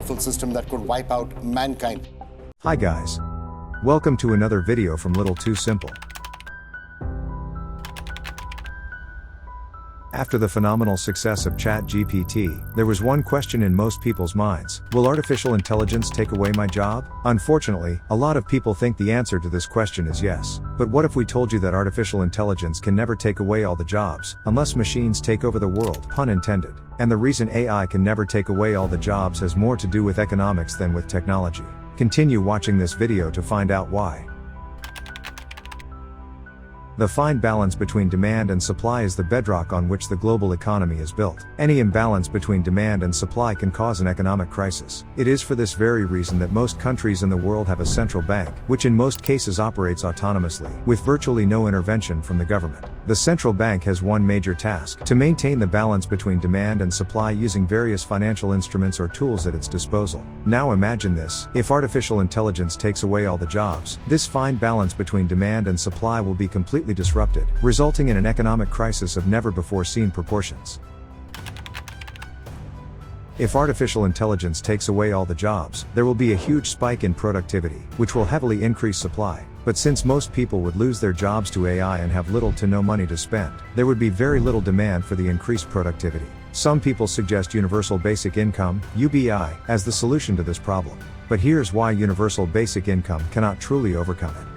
powerful system that could wipe out mankind. Hi guys. Welcome to another video from Little Too Simple. After the phenomenal success of ChatGPT, there was one question in most people's minds: will artificial intelligence take away my job? Unfortunately, a lot of people think the answer to this question is yes. But what if we told you that artificial intelligence can never take away all the jobs, unless machines take over the world, pun intended. And the reason AI can never take away all the jobs has more to do with economics than with technology. Continue watching this video to find out why. The fine balance between demand and supply is the bedrock on which the global economy is built. Any imbalance between demand and supply can cause an economic crisis. It is for this very reason that most countries in the world have a central bank, which in most cases operates autonomously, with virtually no intervention from the government. The central bank has one major task: to maintain the balance between demand and supply using various financial instruments or tools at its disposal. Now imagine this: if artificial intelligence takes away all the jobs, this fine balance between demand and supply will be completely disrupted, resulting in an economic crisis of never-before-seen proportions. If artificial intelligence takes away all the jobs, there will be a huge spike in productivity, which will heavily increase supply. But since most people would lose their jobs to AI and have little to no money to spend, there would be very little demand for the increased productivity. Some people suggest universal basic income, UBI, as the solution to this problem. But here's why universal basic income cannot truly overcome it.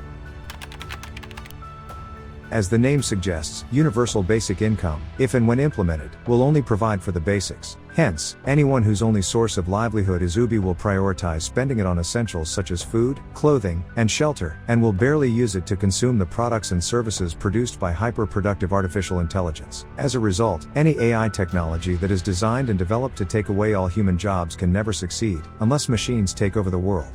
As the name suggests, universal basic income, if and when implemented, will only provide for the basics. Hence, anyone whose only source of livelihood is UBI will prioritize spending it on essentials such as food, clothing, and shelter, and will barely use it to consume the products and services produced by hyper-productive artificial intelligence. As a result, any AI technology that is designed and developed to take away all human jobs can never succeed, unless machines take over the world.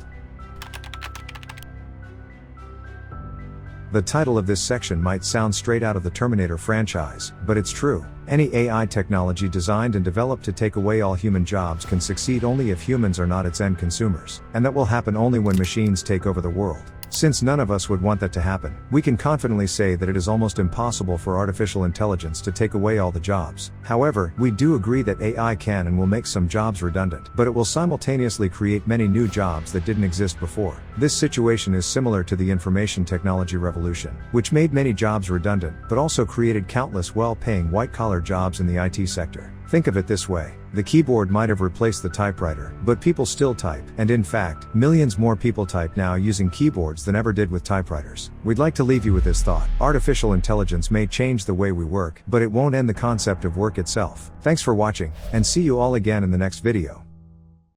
The title of this section might sound straight out of the Terminator franchise, but it's true. Any AI technology designed and developed to take away all human jobs can succeed only if humans are not its end consumers, and that will happen only when machines take over the world. Since none of us would want that to happen, we can confidently say that it is almost impossible for artificial intelligence to take away all the jobs. However, we do agree that AI can and will make some jobs redundant, but it will simultaneously create many new jobs that didn't exist before. This situation is similar to the information technology revolution, which made many jobs redundant, but also created countless well-paying white-collar jobs in the IT sector. Think of it this way: the keyboard might have replaced the typewriter, but people still type, and in fact, millions more people type now using keyboards than ever did with typewriters. We'd like to leave you with this thought: artificial intelligence may change the way we work, but it won't end the concept of work itself. Thanks for watching, and see you all again in the next video.